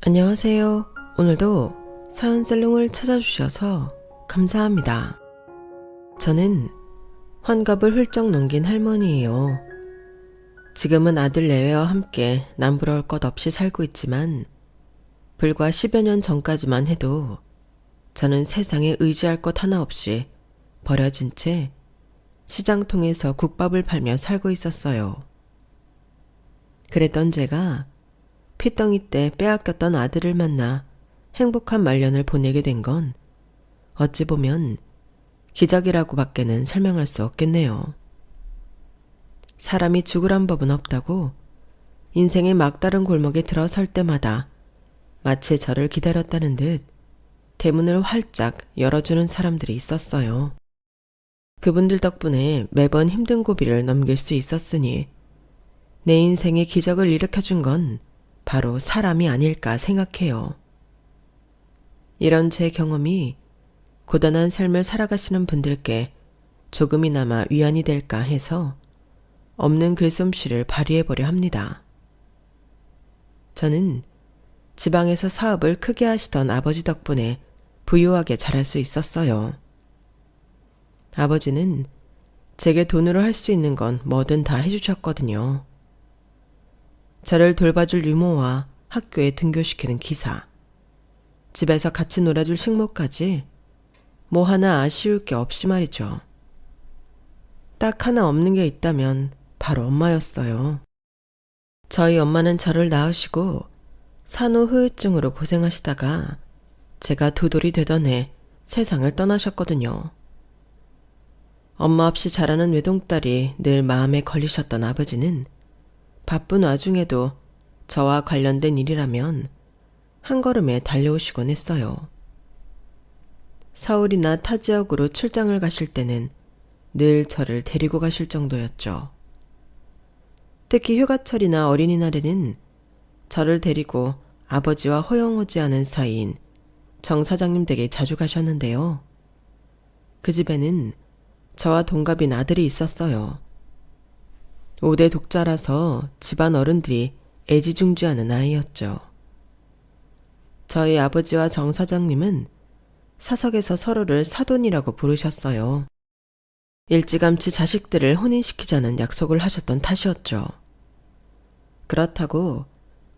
안녕하세요. 오늘도 사연살롱을 찾아주셔서 감사합니다. 저는 환갑을 훌쩍 넘긴 할머니예요. 지금은 아들 내외와 함께 남부러울 것 없이 살고 있지만 불과 10여 년 전까지만 해도 저는 세상에 의지할 것 하나 없이 버려진 채 시장통에서 국밥을 팔며 살고 있었어요. 그랬던 제가 피덩이 때 빼앗겼던 아들을 만나 행복한 말년을 보내게 된 건 어찌 보면 기적이라고 밖에는 설명할 수 없겠네요. 사람이 죽으란 법은 없다고 인생의 막다른 골목에 들어설 때마다 마치 저를 기다렸다는 듯 대문을 활짝 열어주는 사람들이 있었어요. 그분들 덕분에 매번 힘든 고비를 넘길 수 있었으니 내 인생에 기적을 일으켜준 건 바로 사람이 아닐까 생각해요. 이런 제 경험이 고단한 삶을 살아가시는 분들께 조금이나마 위안이 될까 해서 없는 글솜씨를 발휘해보려 합니다. 저는 지방에서 사업을 크게 하시던 아버지 덕분에 부유하게 자랄 수 있었어요. 아버지는 제게 돈으로 할 수 있는 건 뭐든 다 해주셨거든요. 저를 돌봐줄 유모와 학교에 등교시키는 기사, 집에서 같이 놀아줄 식모까지 뭐 하나 아쉬울 게 없이 말이죠. 딱 하나 없는 게 있다면 바로 엄마였어요. 저희 엄마는 저를 낳으시고 산후후유증으로 고생하시다가 제가 두 돌이 되던 해 세상을 떠나셨거든요. 엄마 없이 자라는 외동딸이 늘 마음에 걸리셨던 아버지는 바쁜 와중에도 저와 관련된 일이라면 한 걸음에 달려오시곤 했어요. 서울이나 타 지역으로 출장을 가실 때는 늘 저를 데리고 가실 정도였죠. 특히 휴가철이나 어린이날에는 저를 데리고 아버지와 허영호지 않은 사이인 정 사장님 댁에 자주 가셨는데요. 그 집에는 저와 동갑인 아들이 있었어요. 5대 독자라서 집안 어른들이 애지중지하는 아이였죠. 저희 아버지와 정 사장님은 사석에서 서로를 사돈이라고 부르셨어요. 일찌감치 자식들을 혼인시키자는 약속을 하셨던 탓이었죠. 그렇다고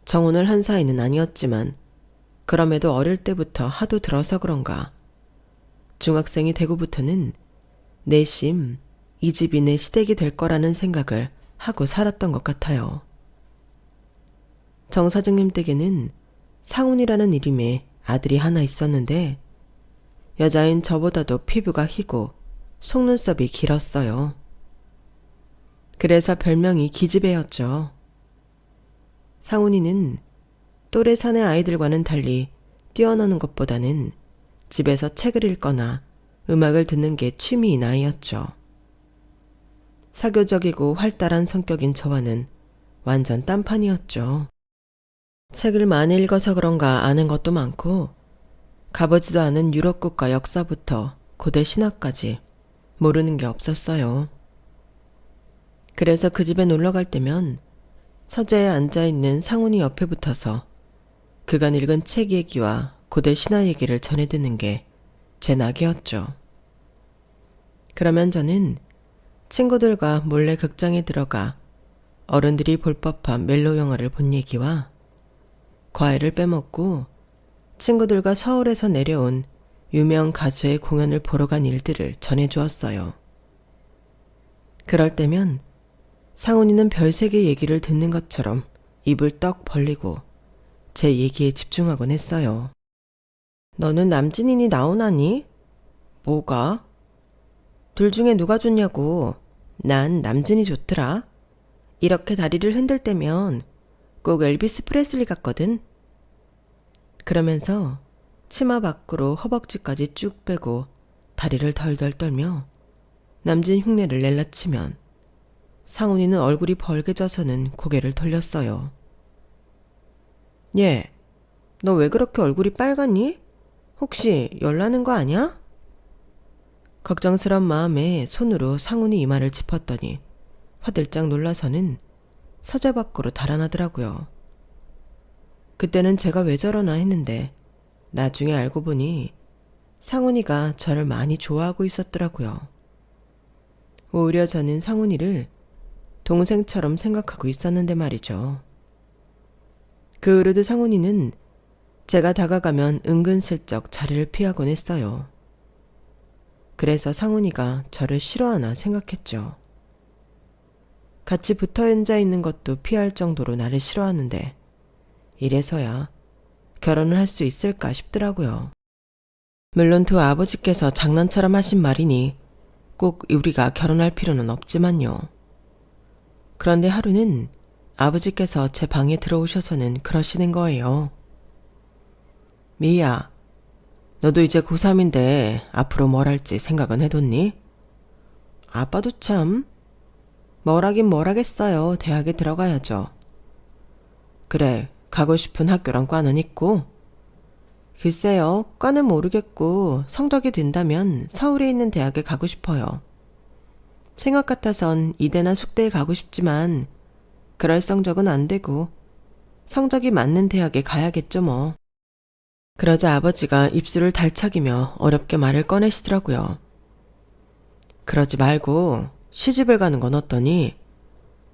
정혼을 한 사이는 아니었지만 그럼에도 어릴 때부터 하도 들어서 그런가 중학생이 되고부터는 내심 이 집이 내 시댁이 될 거라는 생각을 하고 살았던 것 같아요. 정 사장님 댁에는 상훈이라는 이름의 아들이 하나 있었는데 여자인 저보다도 피부가 희고 속눈썹이 길었어요. 그래서 별명이 기집애였죠. 상훈이는 또래 사내 아이들과는 달리 뛰어노는 것보다는 집에서 책을 읽거나 음악을 듣는 게 취미인 아이였죠. 사교적이고 활달한 성격인 저와는 완전 딴판이었죠. 책을 많이 읽어서 그런가 아는 것도 많고 가보지도 않은 유럽 국가 역사부터 고대 신화까지 모르는 게 없었어요. 그래서 그 집에 놀러 갈 때면 서재에 앉아있는 상훈이 옆에 붙어서 그간 읽은 책 얘기와 고대 신화 얘기를 전해 듣는 게 제 낙이었죠. 그러면 저는 친구들과 몰래 극장에 들어가 어른들이 볼 법한 멜로 영화를 본 얘기와 과일을 빼먹고 친구들과 서울에서 내려온 유명 가수의 공연을 보러 간 일들을 전해주었어요. 그럴 때면 상훈이는 별세계 얘기를 듣는 것처럼 입을 떡 벌리고 제 얘기에 집중하곤 했어요. 너는 남진인이 나오나니? 뭐가? 둘 중에 누가 좋냐고. 난 남진이 좋더라. 이렇게 다리를 흔들 때면 꼭 엘비스 프레슬리 같거든. 그러면서 치마 밖으로 허벅지까지 쭉 빼고 다리를 덜덜 떨며 남진 흉내를 낼라치면 상훈이는 얼굴이 벌개져서는 고개를 돌렸어요. 얘, 너 왜 그렇게 얼굴이 빨갛니? 혹시 열나는 거 아니야? 걱정스런 마음에 손으로 상훈이 이마를 짚었더니 화들짝 놀라서는 서재 밖으로 달아나더라고요. 그때는 제가 왜 저러나 했는데 나중에 알고 보니 상훈이가 저를 많이 좋아하고 있었더라고요. 오히려 저는 상훈이를 동생처럼 생각하고 있었는데 말이죠. 그 후로도 상훈이는 제가 다가가면 은근슬쩍 자리를 피하곤 했어요. 그래서 상훈이가 저를 싫어하나 생각했죠. 같이 붙어 앉아 있는 것도 피할 정도로 나를 싫어하는데 이래서야 결혼을 할 수 있을까 싶더라고요. 물론 두 아버지께서 장난처럼 하신 말이니 꼭 우리가 결혼할 필요는 없지만요. 그런데 하루는 아버지께서 제 방에 들어오셔서는 그러시는 거예요. 미희야, 너도 이제 고3인데 앞으로 뭘 할지 생각은 해뒀니? 아빠도 참, 뭘 하긴 뭘 하겠어요. 대학에 들어가야죠. 그래, 가고 싶은 학교랑 과는 있고? 글쎄요, 과는 모르겠고 성적이 된다면 서울에 있는 대학에 가고 싶어요. 생각 같아선 이대나 숙대에 가고 싶지만 그럴 성적은 안 되고 성적이 맞는 대학에 가야겠죠 뭐. 그러자 아버지가 입술을 달착이며 어렵게 말을 꺼내시더라고요. 그러지 말고 시집을 가는 건 어떠니?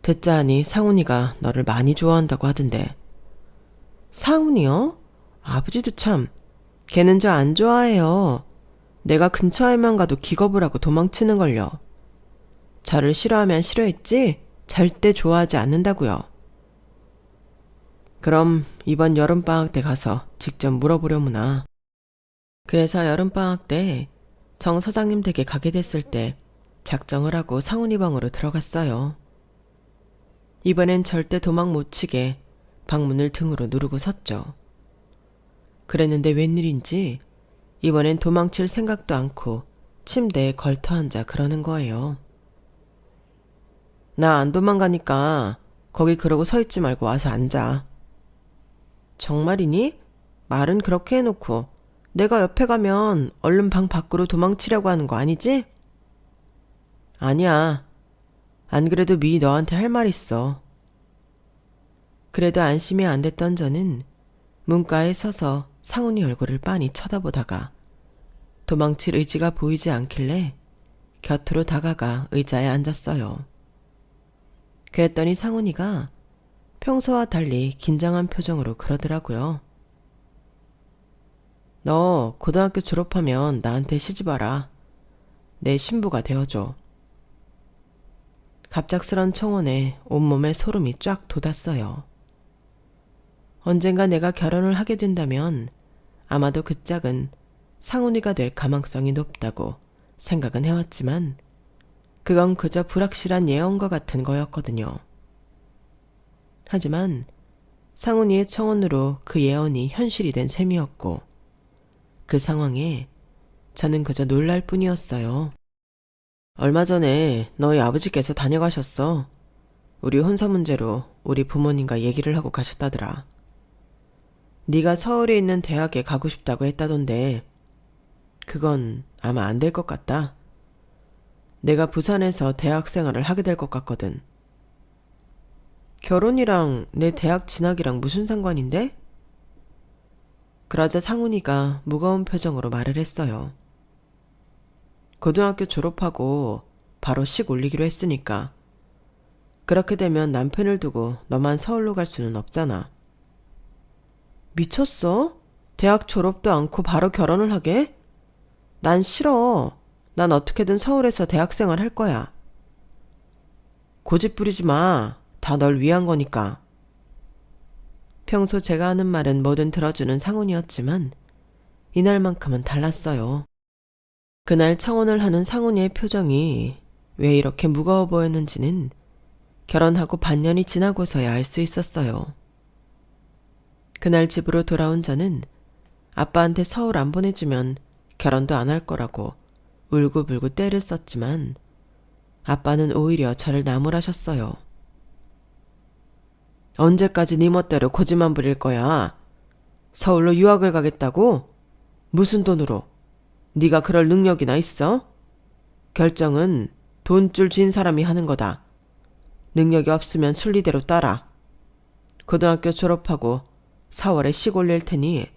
듣자 하니 상훈이가 너를 많이 좋아한다고 하던데. 상훈이요? 아버지도 참, 걔는 저 안 좋아해요. 내가 근처에만 가도 기겁을 하고 도망치는걸요. 저를 싫어하면 싫어했지 절대 좋아하지 않는다고요. 그럼 이번 여름방학 때 가서 직접 물어보려무나. 그래서 여름방학 때 정 사장님 댁에 가게 됐을 때 작정을 하고 상훈이 방으로 들어갔어요. 이번엔 절대 도망 못 치게 방문을 등으로 누르고 섰죠. 그랬는데 웬일인지 이번엔 도망칠 생각도 않고 침대에 걸터 앉아 그러는 거예요. 나 안 도망가니까 거기 그러고 서 있지 말고 와서 앉아. 정말이니? 말은 그렇게 해놓고 내가 옆에 가면 얼른 방 밖으로 도망치려고 하는 거 아니지? 아니야. 안 그래도 미희 너한테 할 말 있어. 그래도 안심이 안 됐던 저는 문가에 서서 상훈이 얼굴을 빤히 쳐다보다가 도망칠 의지가 보이지 않길래 곁으로 다가가 의자에 앉았어요. 그랬더니 상훈이가 평소와 달리 긴장한 표정으로 그러더라고요. 너 고등학교 졸업하면 나한테 시집와라. 내 신부가 되어줘. 갑작스런 청혼에 온몸에 소름이 쫙 돋았어요. 언젠가 내가 결혼을 하게 된다면 아마도 그 짝은 상훈이가 될 가망성이 높다고 생각은 해왔지만 그건 그저 불확실한 예언과 같은 거였거든요. 하지만 상훈이의 청혼으로 그 예언이 현실이 된 셈이었고 그 상황에 저는 그저 놀랄 뿐이었어요. 얼마 전에 너희 아버지께서 다녀가셨어. 우리 혼사 문제로 우리 부모님과 얘기를 하고 가셨다더라. 네가 서울에 있는 대학에 가고 싶다고 했다던데 그건 아마 안 될 것 같다. 내가 부산에서 대학 생활을 하게 될 것 같거든. 결혼이랑 내 대학 진학이랑 무슨 상관인데? 그러자 상훈이가 무거운 표정으로 말을 했어요. 고등학교 졸업하고 바로 식 올리기로 했으니까. 그렇게 되면 남편을 두고 너만 서울로 갈 수는 없잖아. 미쳤어? 대학 졸업도 않고 바로 결혼을 하게? 난 싫어. 난 어떻게든 서울에서 대학생활 할 거야. 고집 부리지 마. 다 널 위한 거니까. 평소 제가 하는 말은 뭐든 들어주는 상훈이었지만 이날만큼은 달랐어요. 그날 청혼을 하는 상훈이의 표정이 왜 이렇게 무거워 보였는지는 결혼하고 반년이 지나고서야 알 수 있었어요. 그날 집으로 돌아온 저는 아빠한테 서울 안 보내주면 결혼도 안 할 거라고 울고불고 떼를 썼지만 아빠는 오히려 저를 나무라셨어요. 언제까지 네 멋대로 고집만 부릴 거야? 서울로 유학을 가겠다고? 무슨 돈으로? 네가 그럴 능력이나 있어? 결정은 돈줄 쥔 사람이 하는 거다. 능력이 없으면 순리대로 따라. 고등학교 졸업하고 4월에 식 올릴 테니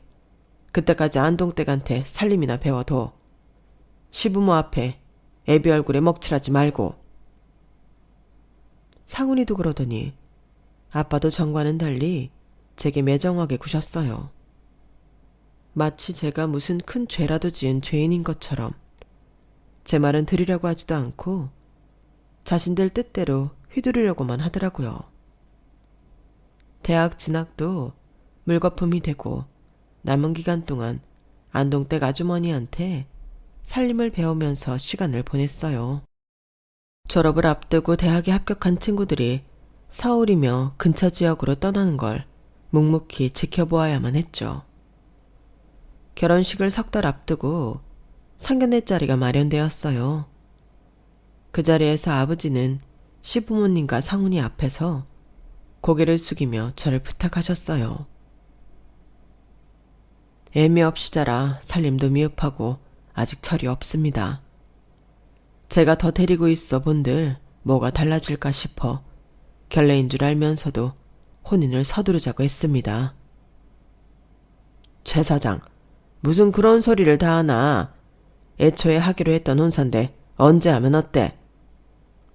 그때까지 안동댁한테 살림이나 배워둬. 시부모 앞에 애비 얼굴에 먹칠하지 말고. 상훈이도 그러더니 아빠도 전과는 달리 제게 매정하게 구셨어요. 마치 제가 무슨 큰 죄라도 지은 죄인인 것처럼 제 말은 들으려고 하지도 않고 자신들 뜻대로 휘두르려고만 하더라고요. 대학 진학도 물거품이 되고 남은 기간 동안 안동댁 아주머니한테 살림을 배우면서 시간을 보냈어요. 졸업을 앞두고 대학에 합격한 친구들이 서울이며 근처 지역으로 떠나는 걸 묵묵히 지켜보아야만 했죠. 결혼식을 6달 앞두고 상견례 자리가 마련되었어요. 그 자리에서 아버지는 시부모님과 상훈이 앞에서 고개를 숙이며 저를 부탁하셨어요. 애미 없이 자라 살림도 미흡하고 아직 철이 없습니다. 제가 더 데리고 있어 본들 뭐가 달라질까 싶어 결례인 줄 알면서도 혼인을 서두르자고 했습니다. 최 사장, 무슨 그런 소리를 다 하나. 애초에 하기로 했던 혼사인데 언제 하면 어때?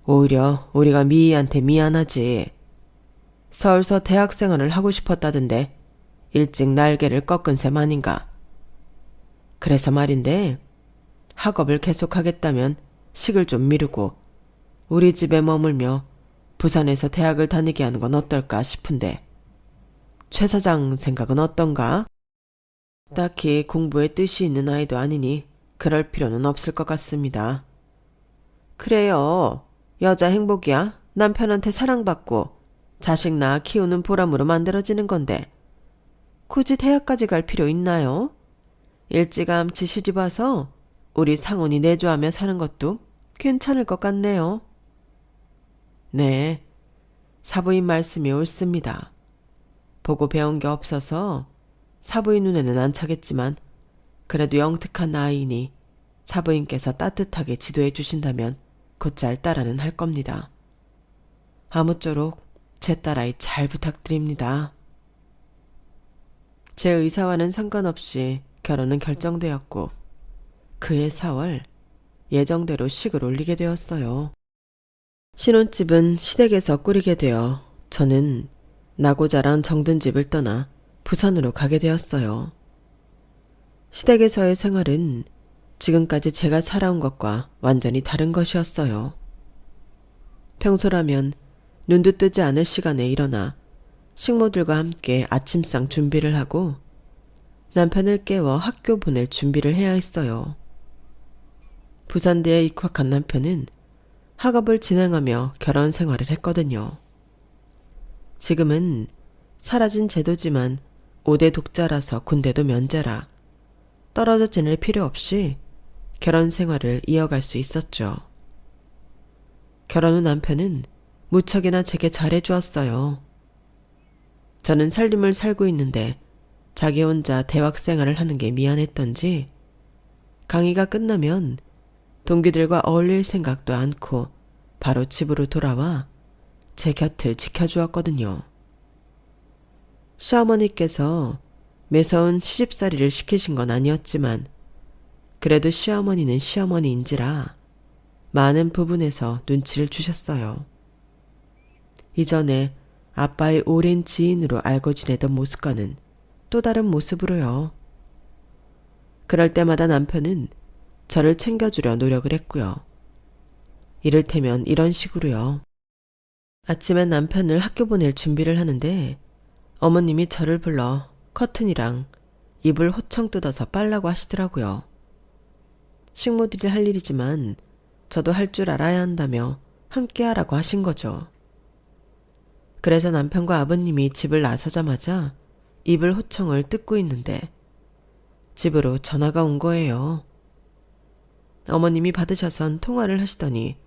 오히려 우리가 미희한테 미안하지. 서울서 대학생활을 하고 싶었다던데 일찍 날개를 꺾은 셈 아닌가. 그래서 말인데 학업을 계속하겠다면 식을 좀 미루고 우리 집에 머물며 부산에서 대학을 다니게 하는 건 어떨까 싶은데 최 사장 생각은 어떤가? 딱히 공부에 뜻이 있는 아이도 아니니 그럴 필요는 없을 것 같습니다. 그래요. 여자 행복이야. 남편한테 사랑받고 자식 낳아 키우는 보람으로 만들어지는 건데 굳이 대학까지 갈 필요 있나요? 일찌감치 시집와서 우리 상훈이 내조하며 사는 것도 괜찮을 것 같네요. 네, 사부인 말씀이 옳습니다. 보고 배운 게 없어서 사부인 눈에는 안 차겠지만 그래도 영특한 아이니 사부인께서 따뜻하게 지도해 주신다면 곧잘 따라는 할 겁니다. 아무쪼록 제 딸아이 잘 부탁드립니다. 제 의사와는 상관없이 결혼은 결정되었고 그해 4월 예정대로 식을 올리게 되었어요. 신혼집은 시댁에서 꾸리게 되어 저는 나고 자란 정든 집을 떠나 부산으로 가게 되었어요. 시댁에서의 생활은 지금까지 제가 살아온 것과 완전히 다른 것이었어요. 평소라면 눈도 뜨지 않을 시간에 일어나 식모들과 함께 아침상 준비를 하고 남편을 깨워 학교 보낼 준비를 해야 했어요. 부산대에 입학한 남편은 학업을 진행하며 결혼 생활을 했거든요. 지금은 사라진 제도지만 5대 독자라서 군대도 면제라 떨어져 지낼 필요 없이 결혼 생활을 이어갈 수 있었죠. 결혼 후 남편은 무척이나 제게 잘해주었어요. 저는 살림을 살고 있는데 자기 혼자 대학 생활을 하는 게 미안했던지 강의가 끝나면 동기들과 어울릴 생각도 않고 바로 집으로 돌아와 제 곁을 지켜주었거든요. 시어머니께서 매서운 시집살이를 시키신 건 아니었지만 그래도 시어머니는 시어머니인지라 많은 부분에서 눈치를 주셨어요. 이전에 아빠의 오랜 지인으로 알고 지내던 모습과는 또 다른 모습으로요. 그럴 때마다 남편은 저를 챙겨주려 노력을 했고요. 이를테면 이런 식으로요. 아침에 남편을 학교 보낼 준비를 하는데 어머님이 저를 불러 커튼이랑 이불 호청 뜯어서 빨라고 하시더라고요. 식모들이 할 일이지만 저도 할 줄 알아야 한다며 함께 하라고 하신 거죠. 그래서 남편과 아버님이 집을 나서자마자 이불 호청을 뜯고 있는데 집으로 전화가 온 거예요. 어머님이 받으셔선 통화를 하시더니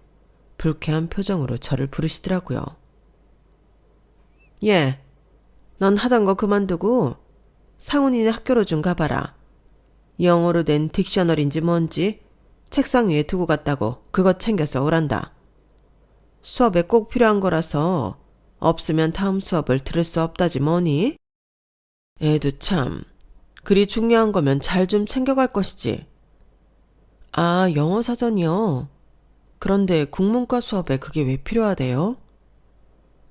불쾌한 표정으로 저를 부르시더라고요. 예, 넌 하던 거 그만두고 상훈이네 학교로 좀 가봐라. 영어로 된 딕셔너리인지 뭔지 책상 위에 두고 갔다고 그거 챙겨서 오란다. 수업에 꼭 필요한 거라서 없으면 다음 수업을 들을 수 없다지 뭐니? 애도 참. 그리 중요한 거면 잘 좀 챙겨갈 것이지. 아, 영어 사전이요? 그런데 국문과 수업에 그게 왜 필요하대요?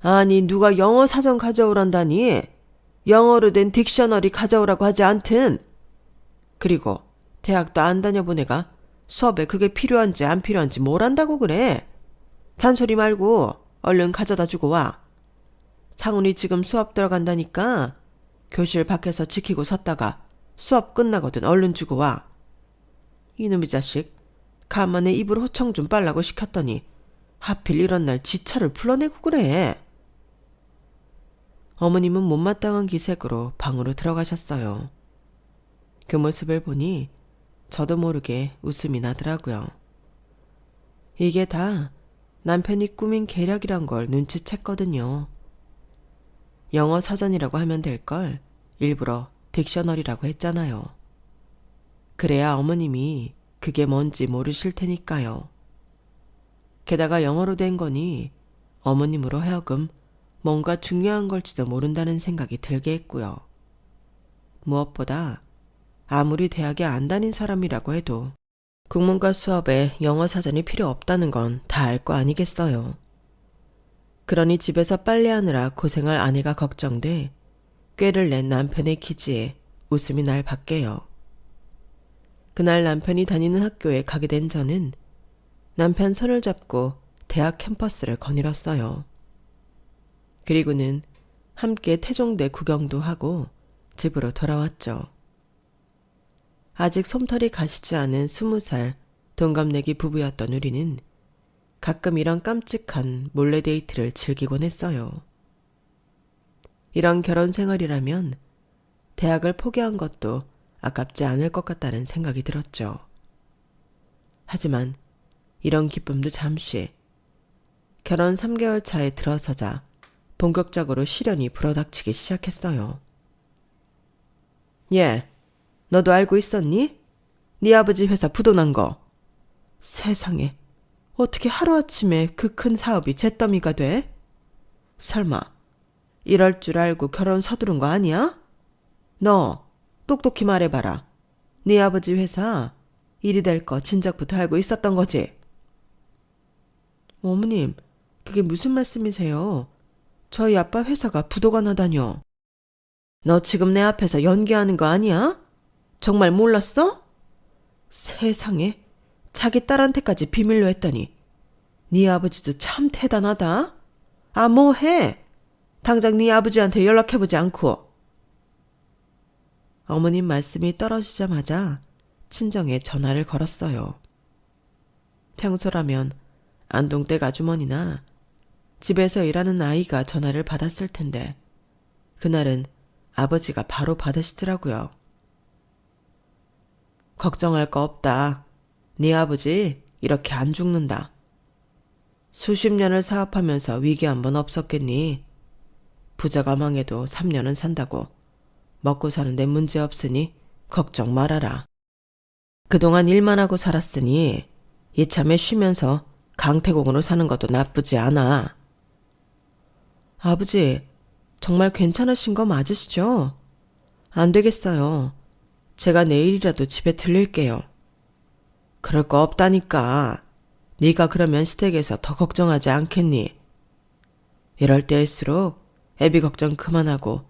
아니, 누가 영어 사전 가져오란다니? 영어로 된 딕셔너리 가져오라고 하지 않든. 그리고 대학도 안 다녀본 애가 수업에 그게 필요한지 안 필요한지 뭘 안다고 그래? 잔소리 말고 얼른 가져다 주고 와. 상훈이 지금 수업 들어간다니까 교실 밖에서 지키고 섰다가 수업 끝나거든 얼른 주고 와. 이놈의 자식, 간만에 입을 호청 좀 빨라고 시켰더니 하필 이런 날 지차를 불러내고 그래. 어머님은 못마땅한 기색으로 방으로 들어가셨어요. 그 모습을 보니 저도 모르게 웃음이 나더라고요. 이게 다 남편이 꾸민 계략이란 걸 눈치챘거든요. 영어 사전이라고 하면 될 걸 일부러 딕셔너리라고 했잖아요. 그래야 어머님이 그게 뭔지 모르실 테니까요. 게다가 영어로 된 거니 어머님으로 하여금 뭔가 중요한 걸지도 모른다는 생각이 들게 했고요. 무엇보다 아무리 대학에 안 다닌 사람이라고 해도 국문과 수업에 영어 사전이 필요 없다는 건 다 알 거 아니겠어요. 그러니 집에서 빨래하느라 고생할 아내가 걱정돼 꾀를 낸 남편의 기지에 웃음이 날 밖에요. 그날 남편이 다니는 학교에 가게 된 저는 남편 손을 잡고 대학 캠퍼스를 거닐었어요. 그리고는 함께 태종대 구경도 하고 집으로 돌아왔죠. 아직 솜털이 가시지 않은 20살 동갑내기 부부였던 우리는 가끔 이런 깜찍한 몰래 데이트를 즐기곤 했어요. 이런 결혼 생활이라면 대학을 포기한 것도 아깝지 않을 것 같다는 생각이 들었죠. 하지만 이런 기쁨도 잠시, 결혼 3개월 차에 들어서자 본격적으로 시련이 불어닥치기 시작했어요. 예, 너도 알고 있었니? 네 아버지 회사 부도난 거. 세상에, 어떻게 하루아침에 그 큰 사업이 잿더미가 돼? 설마 이럴 줄 알고 결혼 서두른 거 아니야? 너 똑똑히 말해봐라. 네 아버지 회사 일이 될 거 진작부터 알고 있었던 거지? 어머님, 그게 무슨 말씀이세요? 저희 아빠 회사가 부도가 나다뇨. 너 지금 내 앞에서 연기하는 거 아니야? 정말 몰랐어? 세상에, 자기 딸한테까지 비밀로 했다니. 네 아버지도 참 대단하다. 아, 뭐해? 당장 네 아버지한테 연락해보지 않고. 어머님 말씀이 떨어지자마자 친정에 전화를 걸었어요. 평소라면 안동댁 아주머니나 집에서 일하는 아이가 전화를 받았을 텐데 그날은 아버지가 바로 받으시더라고요. 걱정할 거 없다. 네 아버지 이렇게 안 죽는다. 수십 년을 사업하면서 위기 한 번 없었겠니? 부자가 망해도 3년은 산다고. 먹고 사는데 문제 없으니 걱정 말아라. 그동안 일만 하고 살았으니 이참에 쉬면서 강태공으로 사는 것도 나쁘지 않아. 아버지, 정말 괜찮으신 거 맞으시죠? 안 되겠어요. 제가 내일이라도 집에 들릴게요. 그럴 거 없다니까. 네가 그러면 시댁에서 더 걱정하지 않겠니? 이럴 때일수록 애비 걱정 그만하고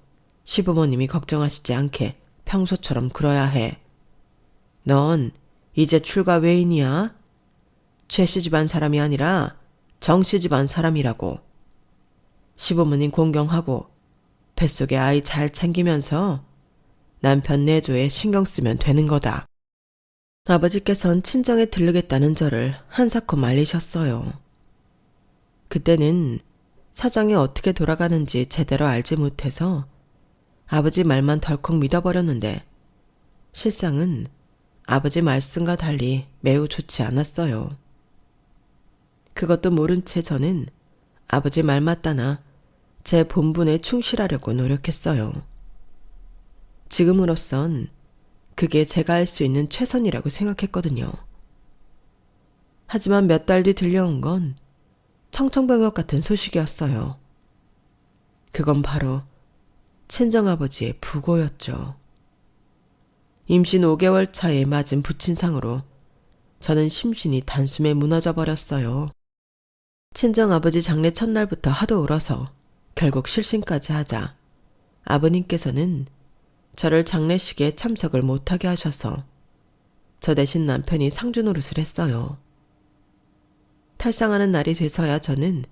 시부모님이 걱정하시지 않게 평소처럼 그러야 해. 넌 이제 출가 외인이야. 최씨 집안 사람이 아니라 정씨 집안 사람이라고. 시부모님 공경하고 뱃속에 아이 잘 챙기면서 남편 내조에 신경 쓰면 되는 거다. 아버지께선 친정에 들르겠다는 저를 한사코 말리셨어요. 그때는 사정이 어떻게 돌아가는지 제대로 알지 못해서 아버지 말만 덜컥 믿어버렸는데 실상은 아버지 말씀과 달리 매우 좋지 않았어요. 그것도 모른 채 저는 아버지 말 맞다나 제 본분에 충실하려고 노력했어요. 지금으로선 그게 제가 할 수 있는 최선이라고 생각했거든요. 하지만 몇 달 뒤 들려온 건 청천벽력 같은 소식이었어요. 그건 바로 친정아버지의 부고였죠. 임신 5개월 차에 맞은 부친상으로 저는 심신이 단숨에 무너져 버렸어요. 친정아버지 장례 첫날부터 하도 울어서 결국 실신까지 하자 아버님께서는 저를 장례식에 참석을 못하게 하셔서 저 대신 남편이 상주 노릇을 했어요. 탈상하는 날이 돼서야 저는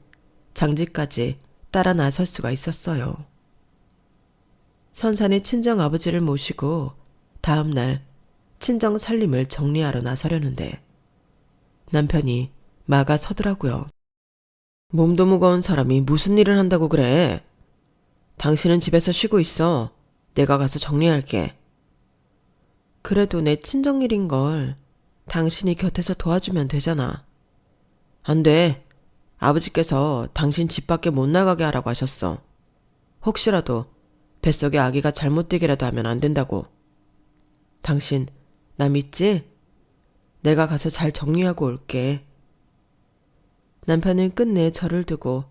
장지까지 따라 나설 수가 있었어요. 선산에 친정아버지를 모시고 다음날 친정 살림을 정리하러 나서려는데 남편이 막아 서더라고요. 몸도 무거운 사람이 무슨 일을 한다고 그래? 당신은 집에서 쉬고 있어. 내가 가서 정리할게. 그래도 내 친정일인걸. 당신이 곁에서 도와주면 되잖아. 안 돼. 아버지께서 당신 집 밖에 못 나가게 하라고 하셨어. 혹시라도 뱃속에 아기가 잘못 되기라도 하면 안 된다고. 당신 나 믿지? 내가 가서 잘 정리하고 올게. 남편은 끝내 저를 두고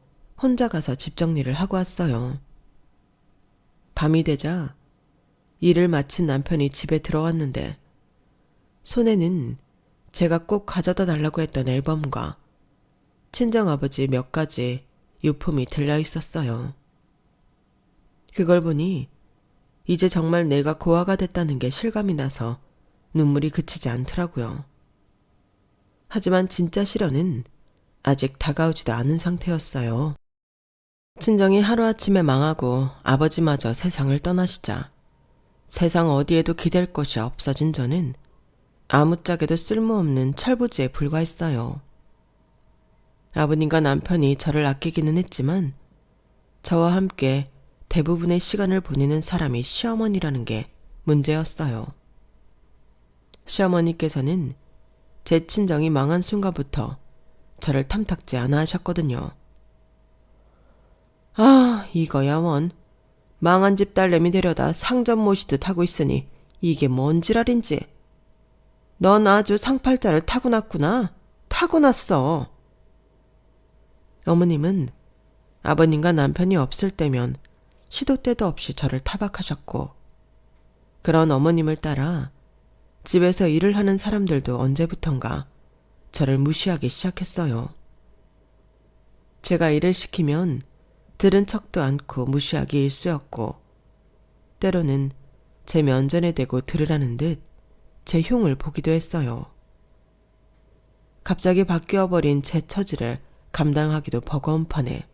혼자 가서 집 정리를 하고 왔어요. 밤이 되자 일을 마친 남편이 집에 들어왔는데 손에는 제가 꼭 가져다 달라고 했던 앨범과 친정아버지 몇 가지 유품이 들려 있었어요. 그걸 보니 이제 정말 내가 고아가 됐다는 게 실감이 나서 눈물이 그치지 않더라고요. 하지만 진짜 시련은 아직 다가오지도 않은 상태였어요. 친정이 하루아침에 망하고 아버지마저 세상을 떠나시자 세상 어디에도 기댈 곳이 없어진 저는 아무짝에도 쓸모없는 철부지에 불과했어요. 아버님과 남편이 저를 아끼기는 했지만 저와 함께 대부분의 시간을 보내는 사람이 시어머니라는 게 문제였어요. 시어머니께서는 제 친정이 망한 순간부터 저를 탐탁지 않아 하셨거든요. 아, 이거야 원. 망한 집 딸내미 데려다 상점 모시듯 하고 있으니 이게 뭔 지랄인지. 넌 아주 상팔자를 타고났구나. 타고났어. 어머님은 아버님과 남편이 없을 때면 시도 때도 없이 저를 타박하셨고 그런 어머님을 따라 집에서 일을 하는 사람들도 언제부턴가 저를 무시하기 시작했어요. 제가 일을 시키면 들은 척도 않고 무시하기 일쑤였고 때로는 제 면전에 대고 들으라는 듯 제 흉을 보기도 했어요. 갑자기 바뀌어버린 제 처지를 감당하기도 버거운 판에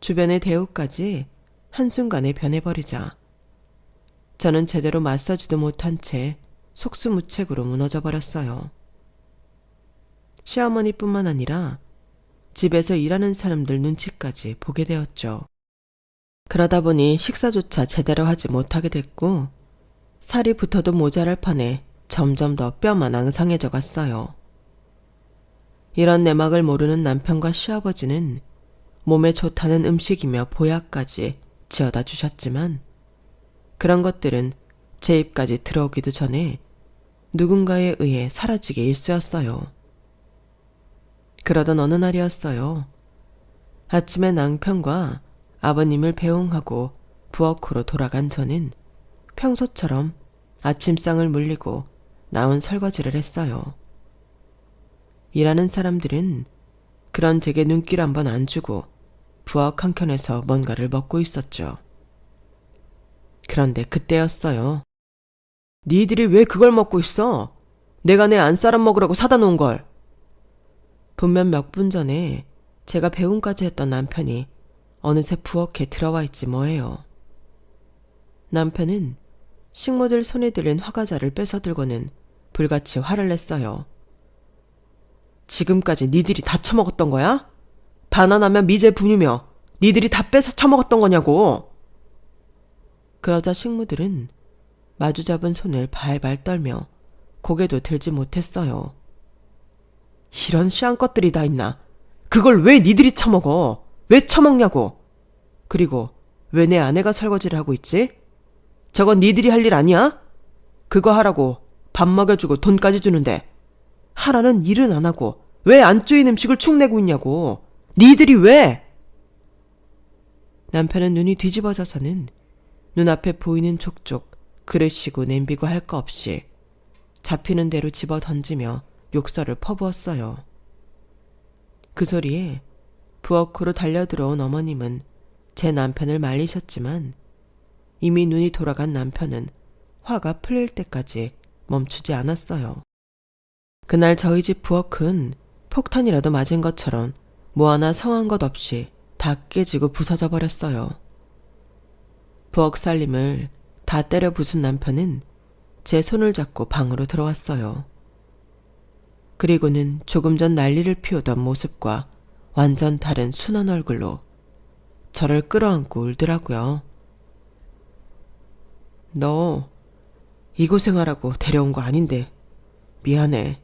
주변의 대우까지 한순간에 변해버리자 저는 제대로 맞서지도 못한 채 속수무책으로 무너져 버렸어요. 시어머니뿐만 아니라 집에서 일하는 사람들 눈치까지 보게 되었죠. 그러다 보니 식사조차 제대로 하지 못하게 됐고 살이 붙어도 모자랄 판에 점점 더 뼈만 앙상해져 갔어요. 이런 내막을 모르는 남편과 시아버지는 몸에 좋다는 음식이며 보약까지 지어다 주셨지만 그런 것들은 제 입까지 들어오기도 전에 누군가에 의해 사라지게 일쑤였어요. 그러던 어느 날이었어요. 아침에 남편과 아버님을 배웅하고 부엌으로 돌아간 저는 평소처럼 아침상을 물리고 나온 설거지를 했어요. 일하는 사람들은 그런 제게 눈길 한번 안 주고 부엌 한켠에서 뭔가를 먹고 있었죠. 그런데 그때였어요. 니들이 왜 그걸 먹고 있어? 내가 내 안사람 먹으라고 사다 놓은 걸. 분명 몇 분 전에 제가 배웅까지 했던 남편이 어느새 부엌에 들어와 있지 뭐예요. 남편은 식모들 손에 들린 화과자를 뺏어들고는 불같이 화를 냈어요. 지금까지 니들이 다 처먹었던 거야? 바나나면 미제 분유며 니들이 다 뺏어 처먹었던 거냐고. 그러자 식모들은 마주잡은 손을 발발 떨며 고개도 들지 못했어요. 이런 씨한 것들이 다 있나. 그걸 왜 니들이 처먹어? 왜 처먹냐고. 그리고 왜 내 아내가 설거지를 하고 있지? 저건 니들이 할 일 아니야? 그거 하라고 밥 먹여주고 돈까지 주는데 하라는 일은 안 하고 왜 안 쪼인 음식을 축 내고 있냐고. 니들이 왜? 남편은 눈이 뒤집어져서는 눈앞에 보이는 족족 그릇이고 냄비고 할 거 없이 잡히는 대로 집어 던지며 욕설을 퍼부었어요. 그 소리에 부엌으로 달려들어온 어머님은 제 남편을 말리셨지만 이미 눈이 돌아간 남편은 화가 풀릴 때까지 멈추지 않았어요. 그날 저희 집 부엌은 폭탄이라도 맞은 것처럼 뭐 하나 성한 것 없이 다 깨지고 부서져 버렸어요. 부엌 살림을 다 때려 부순 남편은 제 손을 잡고 방으로 들어왔어요. 그리고는 조금 전 난리를 피우던 모습과 완전 다른 순한 얼굴로 저를 끌어안고 울더라고요. 너 이 고생하라고 데려온 거 아닌데 미안해.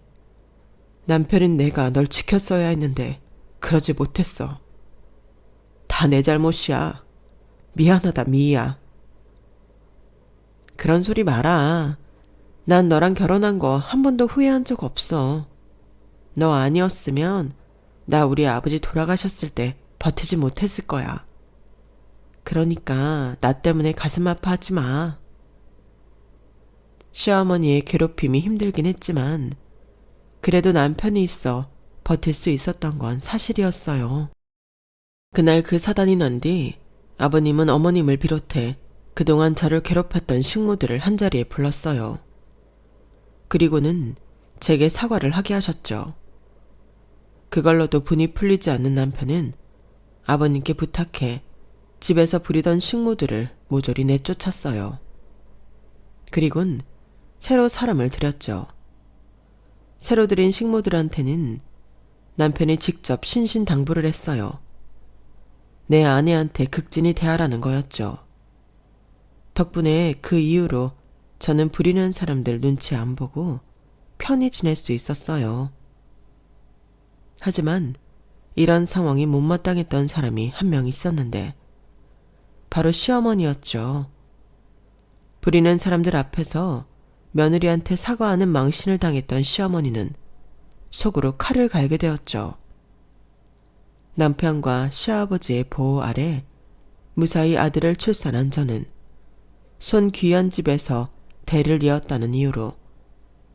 남편인 내가 널 지켰어야 했는데 그러지 못했어. 다 내 잘못이야. 미안하다 미희야. 그런 소리 마라. 난 너랑 결혼한 거 한 번도 후회한 적 없어. 너 아니었으면 나 우리 아버지 돌아가셨을 때 버티지 못했을 거야. 그러니까 나 때문에 가슴 아파하지 마. 시어머니의 괴롭힘이 힘들긴 했지만 그래도 남편이 있어 버틸 수 있었던 건 사실이었어요. 그날 그 사단이 난 뒤 아버님은 어머님을 비롯해 그동안 저를 괴롭혔던 식모들을 한자리에 불렀어요. 그리고는 제게 사과를 하게 하셨죠. 그걸로도 분이 풀리지 않는 남편은 아버님께 부탁해 집에서 부리던 식모들을 모조리 내쫓았어요. 그리곤 새로 사람을 들였죠. 새로 들인 식모들한테는 남편이 직접 신신당부를 했어요. 내 아내한테 극진히 대하라는 거였죠. 덕분에 그 이후로 저는 부리는 사람들 눈치 안 보고 편히 지낼 수 있었어요. 하지만 이런 상황이 못마땅했던 사람이 한 명 있었는데 바로 시어머니였죠. 부리는 사람들 앞에서 며느리한테 사과하는 망신을 당했던 시어머니는 속으로 칼을 갈게 되었죠. 남편과 시아버지의 보호 아래 무사히 아들을 출산한 저는 손 귀한 집에서 대를 이었다는 이유로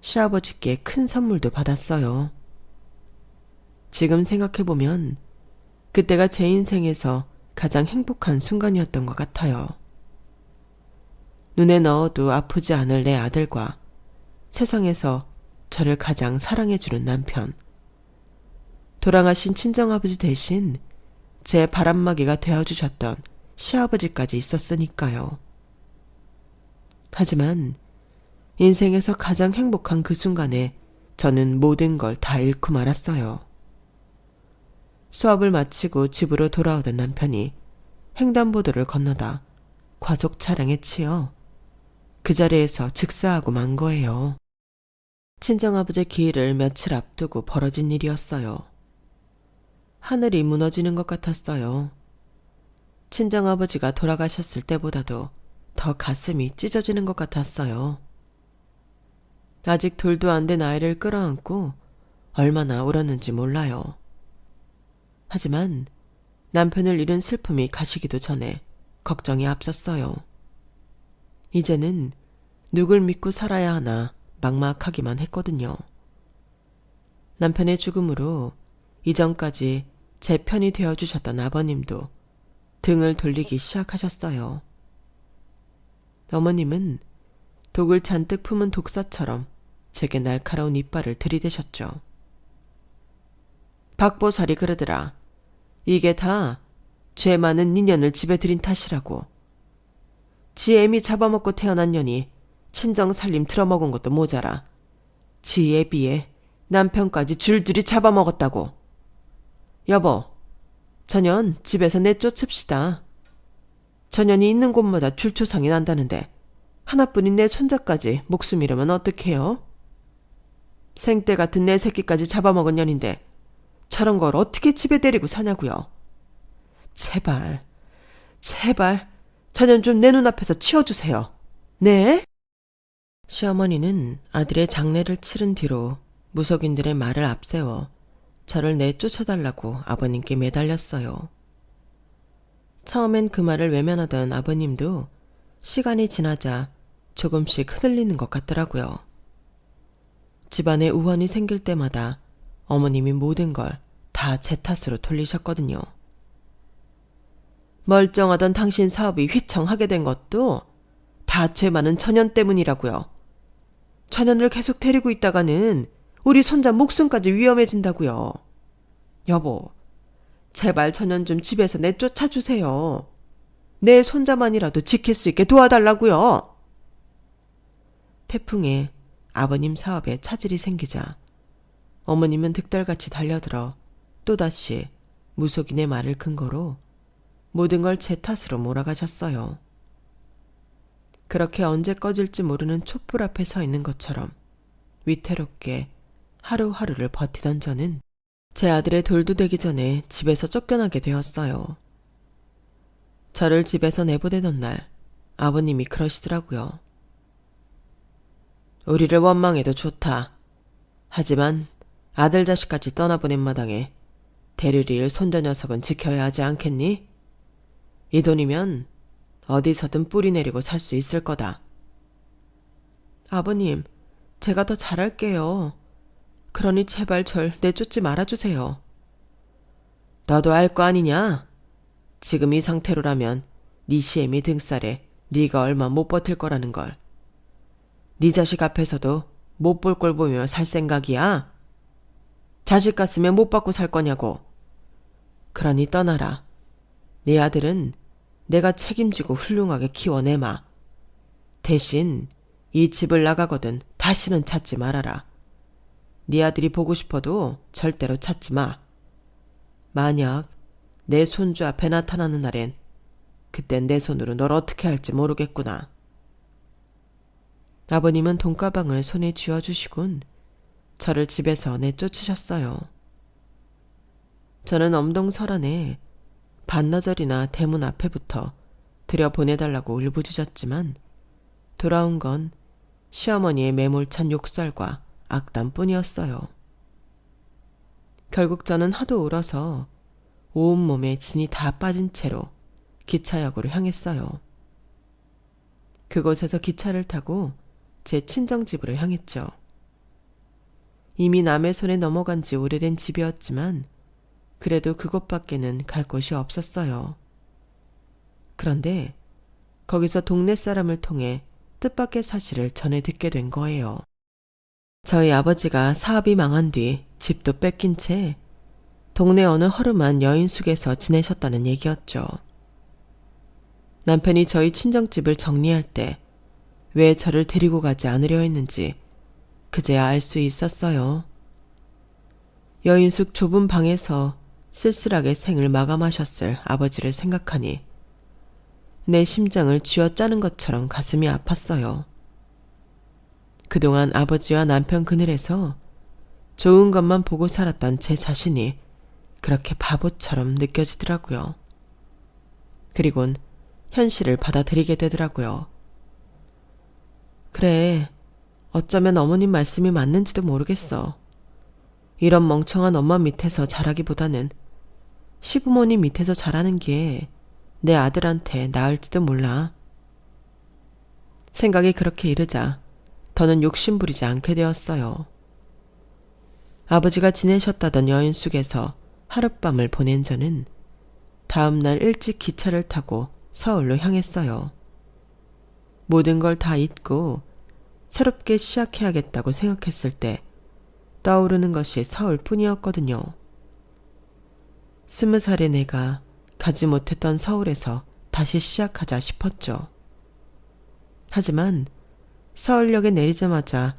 시아버지께 큰 선물도 받았어요. 지금 생각해보면 그때가 제 인생에서 가장 행복한 순간이었던 것 같아요. 눈에 넣어도 아프지 않을 내 아들과 세상에서 저를 가장 사랑해주는 남편, 돌아가신 친정아버지 대신 제 바람막이가 되어주셨던 시아버지까지 있었으니까요. 하지만 인생에서 가장 행복한 그 순간에 저는 모든 걸 다 잃고 말았어요. 수업을 마치고 집으로 돌아오던 남편이 횡단보도를 건너다 과속 차량에 치여 그 자리에서 즉사하고 만 거예요. 친정아버지 기일을 며칠 앞두고 벌어진 일이었어요. 하늘이 무너지는 것 같았어요. 친정아버지가 돌아가셨을 때보다도 더 가슴이 찢어지는 것 같았어요. 아직 돌도 안 된 아이를 끌어안고 얼마나 울었는지 몰라요. 하지만 남편을 잃은 슬픔이 가시기도 전에 걱정이 앞섰어요. 이제는 누굴 믿고 살아야 하나 막막하기만 했거든요. 남편의 죽음으로 이전까지 제 편이 되어주셨던 아버님도 등을 돌리기 시작하셨어요. 어머님은 독을 잔뜩 품은 독사처럼 제게 날카로운 이빨을 들이대셨죠. 박보살이 그러더라. 이게 다 죄 많은 인연을 집에 들인 탓이라고. 지 애미 잡아먹고 태어난 년이 친정 살림 틀어먹은 것도 모자라 지 애비에 남편까지 줄줄이 잡아먹었다고. 여보, 저년 집에서 내쫓읍시다. 저년이 있는 곳마다 줄초상이 난다는데 하나뿐인 내 손자까지 목숨 잃으면 어떡해요? 생떼 같은 내 새끼까지 잡아먹은 년인데 저런 걸 어떻게 집에 데리고 사냐고요. 제발, 제발 저년 좀 내 눈앞에서 치워주세요. 네? 시어머니는 아들의 장례를 치른 뒤로 무속인들의 말을 앞세워 저를 내쫓아달라고 아버님께 매달렸어요. 처음엔 그 말을 외면하던 아버님도 시간이 지나자 조금씩 흔들리는 것 같더라고요. 집안에 우환이 생길 때마다 어머님이 모든 걸 다 제 탓으로 돌리셨거든요. 멀쩡하던 당신 사업이 휘청하게 된 것도 다 죄 많은 천연 때문이라고요. 천연을 계속 데리고 있다가는 우리 손자 목숨까지 위험해진다고요. 여보, 제발 천연 좀 집에서 내쫓아주세요. 내 손자만이라도 지킬 수 있게 도와달라고요. 태풍에 아버님 사업에 차질이 생기자 어머님은 득달같이 달려들어 또다시 무속인의 말을 근거로 모든 걸 제 탓으로 몰아가셨어요. 그렇게 언제 꺼질지 모르는 촛불 앞에 서 있는 것처럼 위태롭게 하루하루를 버티던 저는 제 아들의 돌도 되기 전에 집에서 쫓겨나게 되었어요. 저를 집에서 내보내던 날 아버님이 그러시더라고요. 우리를 원망해도 좋다. 하지만 아들 자식까지 떠나보낸 마당에 대르리을 손자 녀석은 지켜야 하지 않겠니? 이 돈이면 어디서든 뿌리 내리고 살 수 있을 거다. 아버님, 제가 더 잘할게요. 그러니 제발 절 내쫓지 말아주세요. 너도 알 거 아니냐? 지금 이 상태로라면 네 시애미 등살에 네가 얼마 못 버틸 거라는 걸. 네 자식 앞에서도 못 볼 걸 보며 살 생각이야? 자식 같으면 못 받고 살 거냐고. 그러니 떠나라. 네 아들은 내가 책임지고 훌륭하게 키워내마. 대신 이 집을 나가거든 다시는 찾지 말아라. 네 아들이 보고 싶어도 절대로 찾지 마. 만약 내 손주 앞에 나타나는 날엔 그땐 내 손으로 널 어떻게 할지 모르겠구나. 아버님은 돈가방을 손에 쥐어주시곤 저를 집에서 내쫓으셨어요. 저는 엄동설안에 반나절이나 대문 앞에부터 들여보내달라고 울부짖었지만 돌아온 건 시어머니의 매몰찬 욕설과 악담뿐이었어요. 결국 저는 하도 울어서 온몸에 진이 다 빠진 채로 기차역으로 향했어요. 그곳에서 기차를 타고 제 친정집으로 향했죠. 이미 남의 손에 넘어간 지 오래된 집이었지만 그래도 그곳밖에는 갈 곳이 없었어요. 그런데 거기서 동네 사람을 통해 뜻밖의 사실을 전해 듣게 된 거예요. 저희 아버지가 사업이 망한 뒤 집도 뺏긴 채 동네 어느 허름한 여인숙에서 지내셨다는 얘기였죠. 남편이 저희 친정집을 정리할 때 왜 저를 데리고 가지 않으려 했는지 그제야 알 수 있었어요. 여인숙 좁은 방에서 쓸쓸하게 생을 마감하셨을 아버지를 생각하니 내 심장을 쥐어짜는 것처럼 가슴이 아팠어요. 그동안 아버지와 남편 그늘에서 좋은 것만 보고 살았던 제 자신이 그렇게 바보처럼 느껴지더라고요. 그리곤 현실을 받아들이게 되더라고요. 그래, 어쩌면 어머님 말씀이 맞는지도 모르겠어. 이런 멍청한 엄마 밑에서 자라기보다는 시부모님 밑에서 자라는 게 내 아들한테 나을지도 몰라. 생각이 그렇게 이르자 더는 욕심부리지 않게 되었어요. 아버지가 지내셨다던 여인숙에서 하룻밤을 보낸 저는 다음 날 일찍 기차를 타고 서울로 향했어요. 모든 걸 다 잊고 새롭게 시작해야겠다고 생각했을 때 떠오르는 것이 서울뿐이었거든요. 20살의 내가 가지 못했던 서울에서 다시 시작하자 싶었죠. 하지만 서울역에 내리자마자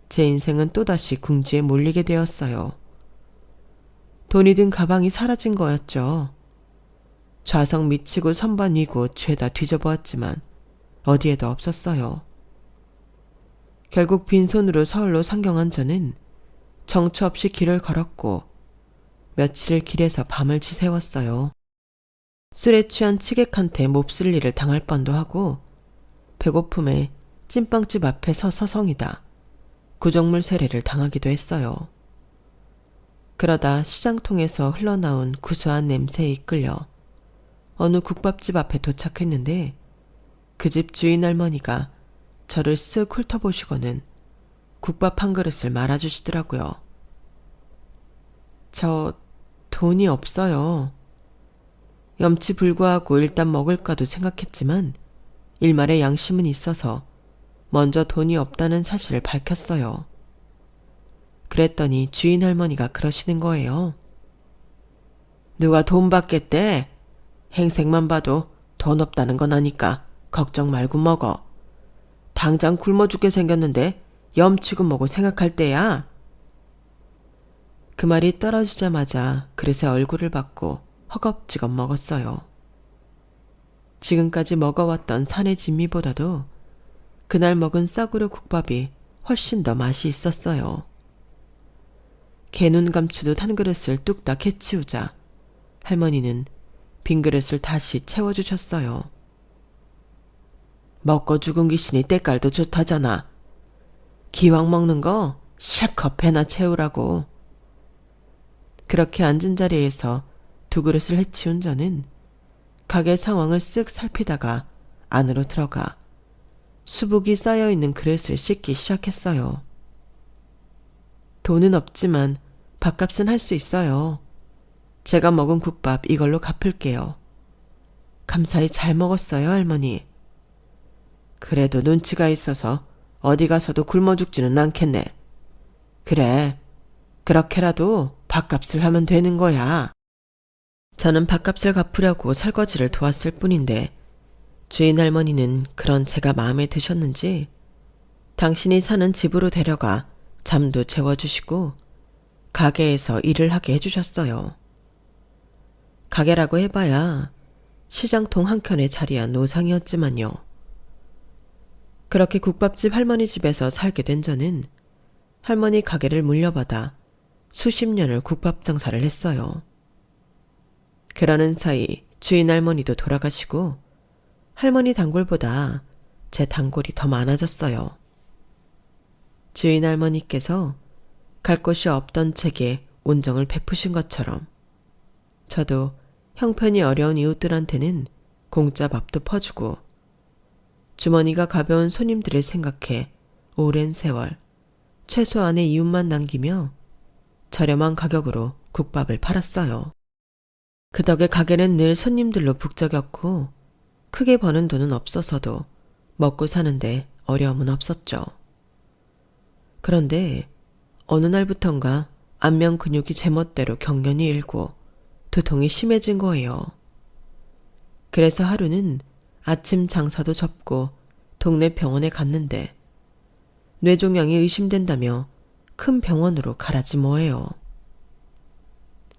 제 인생은 또다시 궁지에 몰리게 되었어요. 돈이 든 가방이 사라진 거였죠. 좌석 미치고 선반 위고 죄다 뒤져보았지만 어디에도 없었어요. 결국 빈손으로 서울로 상경한 저는 정처 없이 길을 걸었고 며칠 길에서 밤을 지새웠어요. 술에 취한 치객한테 몹쓸 일을 당할 뻔도 하고 배고픔에 찐빵집 앞에 서성이다 구정물 세례를 당하기도 했어요. 그러다 시장통에서 흘러나온 구수한 냄새에 이끌려 어느 국밥집 앞에 도착했는데 그 집 주인 할머니가 저를 쓱 훑어보시고는 국밥 한 그릇을 말아주시더라고요. 저 돈이 없어요. 염치 불구하고 일단 먹을까도 생각했지만 일말의 양심은 있어서 먼저 돈이 없다는 사실을 밝혔어요. 그랬더니 주인 할머니가 그러시는 거예요. 누가 돈 받겠대? 행색만 봐도 돈 없다는 건 아니까 걱정 말고 먹어. 당장 굶어 죽게 생겼는데 염치고 뭐고 생각할 때야. 그 말이 떨어지자마자 그릇에 얼굴을 받고 허겁지겁 먹었어요. 지금까지 먹어왔던 산의 진미보다도 그날 먹은 싸구려 국밥이 훨씬 더 맛이 있었어요. 개눈 감추듯 한 그릇을 뚝딱 해치우자 할머니는 빈 그릇을 다시 채워주셨어요. 먹고 죽은 귀신이 때깔도 좋다잖아. 기왕 먹는 거 실컷 배나 채우라고. 그렇게 앉은 자리에서 두 그릇을 해치운 저는 가게 상황을 쓱 살피다가 안으로 들어가 수북이 쌓여있는 그릇을 씻기 시작했어요. 돈은 없지만 밥값은 할 수 있어요. 제가 먹은 국밥 이걸로 갚을게요. 감사히 잘 먹었어요, 할머니. 그래도 눈치가 있어서 어디 가서도 굶어 죽지는 않겠네. 그래, 그렇게라도 밥값을 하면 되는 거야. 저는 밥값을 갚으려고 설거지를 도왔을 뿐인데 주인 할머니는 그런 제가 마음에 드셨는지 당신이 사는 집으로 데려가 잠도 재워주시고 가게에서 일을 하게 해주셨어요. 가게라고 해봐야 시장통 한켠에 자리한 노상이었지만요. 그렇게 국밥집 할머니 집에서 살게 된 저는 할머니 가게를 물려받아 수십 년을 국밥 장사를 했어요. 그러는 사이 주인 할머니도 돌아가시고 할머니 단골보다 제 단골이 더 많아졌어요. 주인 할머니께서 갈 곳이 없던 제게 온정을 베푸신 것처럼 저도 형편이 어려운 이웃들한테는 공짜 밥도 퍼주고 주머니가 가벼운 손님들을 생각해 오랜 세월 최소한의 이웃만 남기며 저렴한 가격으로 국밥을 팔았어요. 그 덕에 가게는 늘 손님들로 북적였고 크게 버는 돈은 없어서도 먹고 사는데 어려움은 없었죠. 그런데 어느 날부턴가 안면 근육이 제멋대로 경련이 일고 두통이 심해진 거예요. 그래서 하루는 아침 장사도 접고 동네 병원에 갔는데 뇌종양이 의심된다며 큰 병원으로 가라지 뭐예요.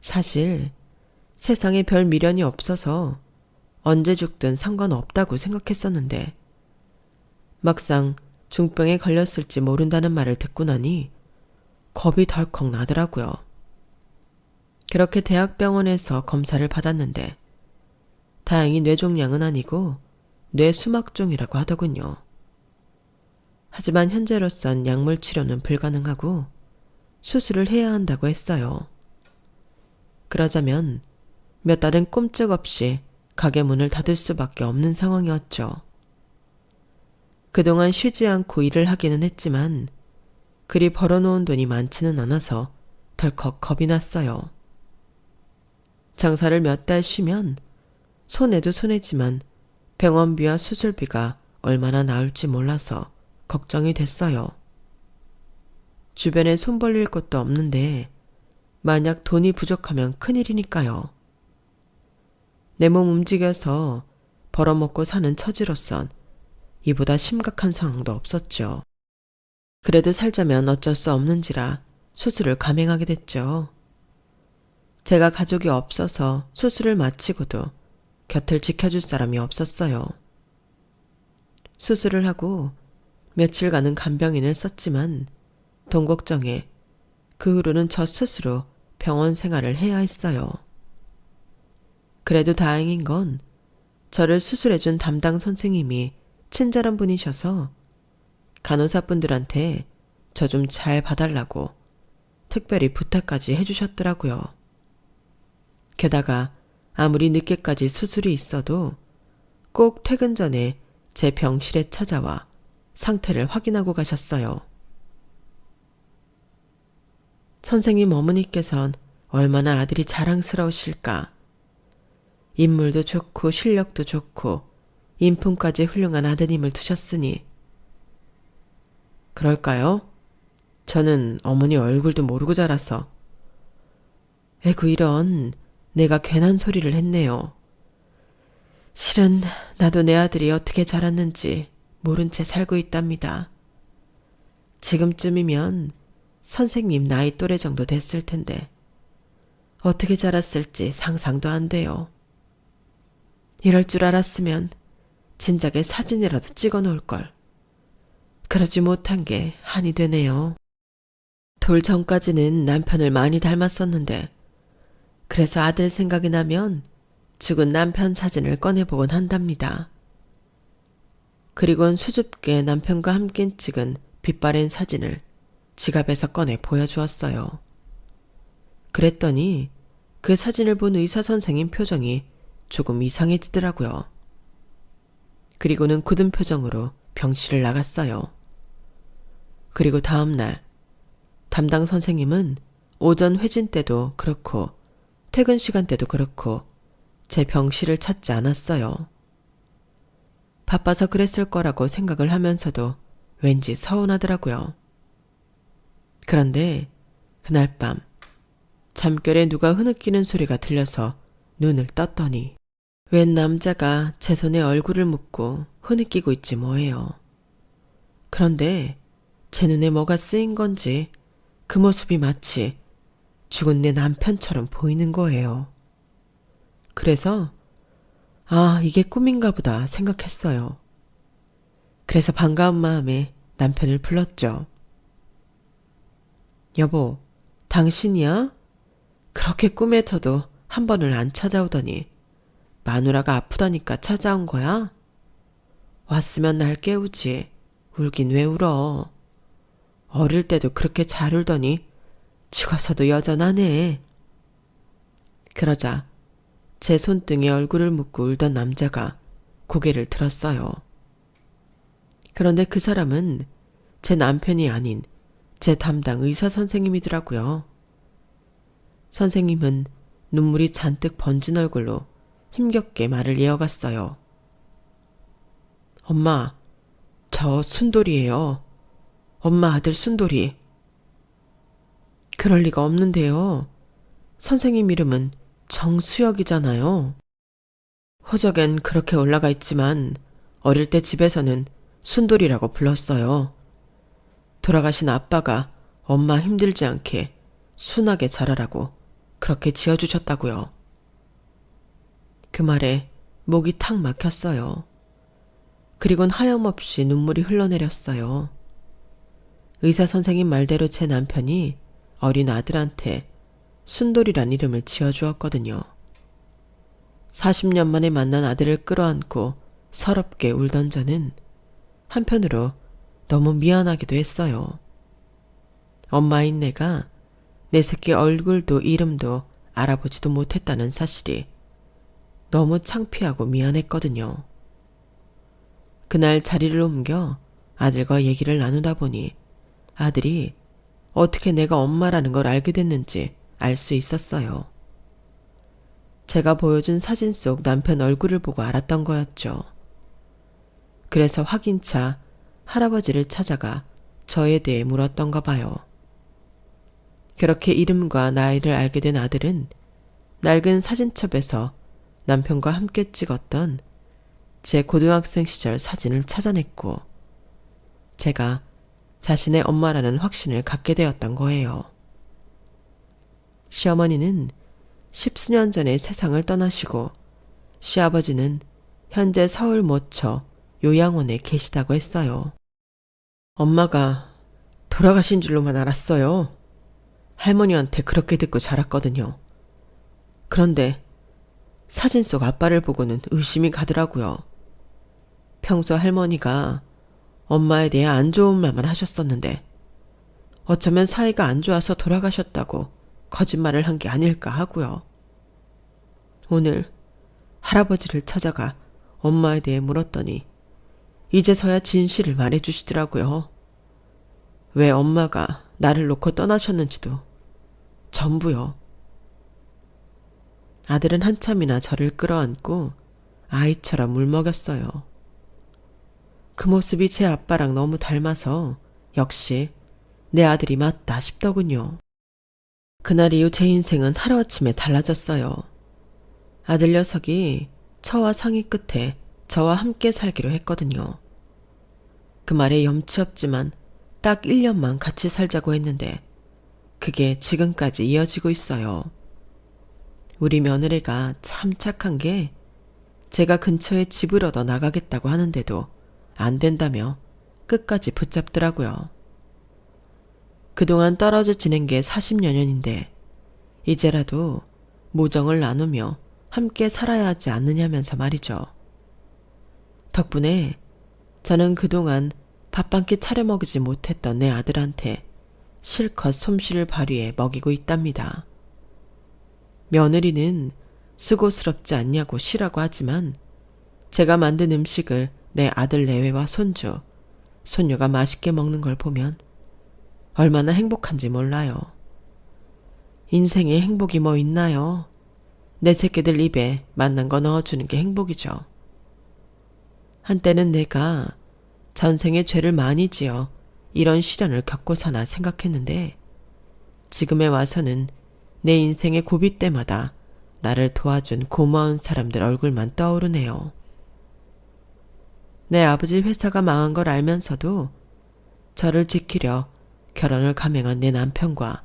사실 세상에 별 미련이 없어서 언제 죽든 상관없다고 생각했었는데 막상 중병에 걸렸을지 모른다는 말을 듣고 나니 겁이 덜컥 나더라고요. 그렇게 대학병원에서 검사를 받았는데 다행히 뇌종양은 아니고 뇌수막종이라고 하더군요. 하지만 현재로선 약물 치료는 불가능하고 수술을 해야 한다고 했어요. 그러자면 몇 달은 꼼짝없이 가게 문을 닫을 수밖에 없는 상황이었죠. 그동안 쉬지 않고 일을 하기는 했지만 그리 벌어놓은 돈이 많지는 않아서 덜컥 겁이 났어요. 장사를 몇 달 쉬면 손해도 손해지만 병원비와 수술비가 얼마나 나올지 몰라서 걱정이 됐어요. 주변에 손 벌릴 곳도 없는데 만약 돈이 부족하면 큰일이니까요. 내 몸 움직여서 벌어먹고 사는 처지로선 이보다 심각한 상황도 없었죠. 그래도 살자면 어쩔 수 없는지라 수술을 감행하게 됐죠. 제가 가족이 없어서 수술을 마치고도 곁을 지켜줄 사람이 없었어요. 수술을 하고 며칠간은 간병인을 썼지만 돈 걱정에 그 후로는 저 스스로 병원 생활을 해야 했어요. 그래도 다행인 건 저를 수술해준 담당 선생님이 친절한 분이셔서 간호사분들한테 저 좀 잘 봐달라고 특별히 부탁까지 해주셨더라고요. 게다가 아무리 늦게까지 수술이 있어도 꼭 퇴근 전에 제 병실에 찾아와 상태를 확인하고 가셨어요. 선생님 어머니께선 얼마나 아들이 자랑스러우실까. 인물도 좋고 실력도 좋고 인품까지 훌륭한 아드님을 두셨으니. 그럴까요? 저는 어머니 얼굴도 모르고 자라서. 에구 이런, 내가 괜한 소리를 했네요. 실은 나도 내 아들이 어떻게 자랐는지 모른 채 살고 있답니다. 지금쯤이면 선생님 나이 또래 정도 됐을 텐데 어떻게 자랐을지 상상도 안 돼요. 이럴 줄 알았으면 진작에 사진이라도 찍어 놓을 걸. 그러지 못한 게 한이 되네요. 돌 전까지는 남편을 많이 닮았었는데 그래서 아들 생각이 나면 죽은 남편 사진을 꺼내보곤 한답니다. 그리곤 수줍게 남편과 함께 찍은 빛바랜 사진을 지갑에서 꺼내 보여주었어요. 그랬더니 그 사진을 본 의사 선생님 표정이 조금 이상해지더라고요. 그리고는 굳은 표정으로 병실을 나갔어요. 그리고 다음날 담당 선생님은 오전 회진 때도 그렇고 퇴근 시간 때도 그렇고 제 병실을 찾지 않았어요. 바빠서 그랬을 거라고 생각을 하면서도 왠지 서운하더라고요. 그런데 그날 밤 잠결에 누가 흐느끼는 소리가 들려서 눈을 떴더니 웬 남자가 제 손에 얼굴을 묻고 흐느끼고 있지 뭐예요. 그런데 제 눈에 뭐가 쓰인 건지 그 모습이 마치 죽은 내 남편처럼 보이는 거예요. 그래서 아, 이게 꿈인가 보다 생각했어요. 그래서 반가운 마음에 남편을 불렀죠. 여보, 당신이야? 그렇게 꿈에서도 한 번을 안 찾아오더니 마누라가 아프다니까 찾아온 거야? 왔으면 날 깨우지. 울긴 왜 울어. 어릴 때도 그렇게 잘 울더니 죽어서도 여전하네. 그러자 제 손등에 얼굴을 묻고 울던 남자가 고개를 들었어요. 그런데 그 사람은 제 남편이 아닌 제 담당 의사 선생님이더라고요. 선생님은 눈물이 잔뜩 번진 얼굴로 힘겹게 말을 이어갔어요. 엄마, 저 순돌이에요. 엄마 아들 순돌이. 그럴 리가 없는데요. 선생님 이름은 정수혁이잖아요. 호적엔 그렇게 올라가 있지만 어릴 때 집에서는 순돌이라고 불렀어요. 돌아가신 아빠가 엄마 힘들지 않게 순하게 자라라고 그렇게 지어주셨다고요. 그 말에 목이 탁 막혔어요. 그리곤 하염없이 눈물이 흘러내렸어요. 의사 선생님 말대로 제 남편이 어린 아들한테 순돌이란 이름을 지어주었거든요. 40년 만에 만난 아들을 끌어안고 서럽게 울던 저는 한편으로 너무 미안하기도 했어요. 엄마인 내가 내 새끼 얼굴도 이름도 알아보지도 못했다는 사실이 너무 창피하고 미안했거든요. 그날 자리를 옮겨 아들과 얘기를 나누다 보니 아들이 어떻게 내가 엄마라는 걸 알게 됐는지 알 수 있었어요. 제가 보여준 사진 속 남편 얼굴을 보고 알았던 거였죠. 그래서 확인차 할아버지를 찾아가 저에 대해 물었던가 봐요. 그렇게 이름과 나이를 알게 된 아들은 낡은 사진첩에서 남편과 함께 찍었던 제 고등학생 시절 사진을 찾아냈고 제가 자신의 엄마라는 확신을 갖게 되었던 거예요. 시어머니는 10수년 전에 세상을 떠나시고 시아버지는 현재 서울 모처 요양원에 계시다고 했어요. 엄마가 돌아가신 줄로만 알았어요. 할머니한테 그렇게 듣고 자랐거든요. 그런데 사진 속 아빠를 보고는 의심이 가더라고요. 평소 할머니가 엄마에 대해 안 좋은 말만 하셨었는데 어쩌면 사이가 안 좋아서 돌아가셨다고 거짓말을 한 게 아닐까 하고요. 오늘 할아버지를 찾아가 엄마에 대해 물었더니 이제서야 진실을 말해주시더라고요. 왜 엄마가 나를 놓고 떠나셨는지도 전부요. 아들은 한참이나 저를 끌어안고 아이처럼 울먹였어요. 그 모습이 제 아빠랑 너무 닮아서 역시 내 아들이 맞다 싶더군요. 그날 이후 제 인생은 하루아침에 달라졌어요. 아들 녀석이 처와 상의 끝에 저와 함께 살기로 했거든요. 그 말에 염치 없지만 딱 1년만 같이 살자고 했는데 그게 지금까지 이어지고 있어요. 우리 며느리가 참 착한 게 제가 근처에 집을 얻어 나가겠다고 하는데도 안 된다며 끝까지 붙잡더라고요. 그동안 떨어져 지낸 게 40여 년인데 이제라도 모정을 나누며 함께 살아야 하지 않느냐면서 말이죠. 덕분에 저는 그동안 밥 한 끼 차려 먹이지 못했던 내 아들한테 실컷 솜씨를 발휘해 먹이고 있답니다. 며느리는 수고스럽지 않냐고 쉬라고 하지만 제가 만든 음식을 내 아들 내외와 손주, 손녀가 맛있게 먹는 걸 보면 얼마나 행복한지 몰라요. 인생에 행복이 뭐 있나요? 내 새끼들 입에 맛난 거 넣어주는 게 행복이죠. 한때는 내가 전생에 죄를 많이 지어 이런 시련을 겪고 사나 생각했는데 지금에 와서는 내 인생의 고비 때마다 나를 도와준 고마운 사람들 얼굴만 떠오르네요. 내 아버지 회사가 망한 걸 알면서도 저를 지키려 결혼을 감행한 내 남편과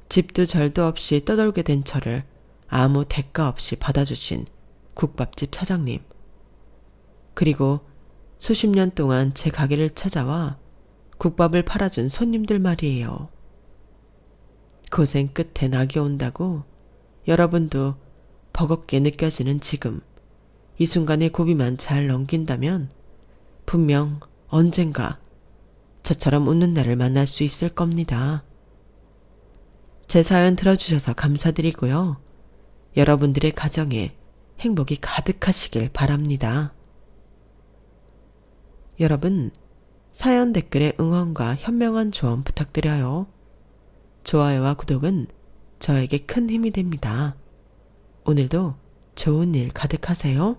집도 절도 없이 떠돌게 된 저를 아무 대가 없이 받아주신 국밥집 사장님, 그리고 수십 년 동안 제 가게를 찾아와 국밥을 팔아준 손님들 말이에요. 고생 끝에 낙이 온다고 여러분도 버겁게 느껴지는 지금, 이 순간의 고비만 잘 넘긴다면 분명 언젠가 저처럼 웃는 날을 만날 수 있을 겁니다. 제 사연 들어주셔서 감사드리고요. 여러분들의 가정에 행복이 가득하시길 바랍니다. 여러분, 사연 댓글에 응원과 현명한 조언 부탁드려요. 좋아요와 구독은 저에게 큰 힘이 됩니다. 오늘도 좋은 일 가득하세요.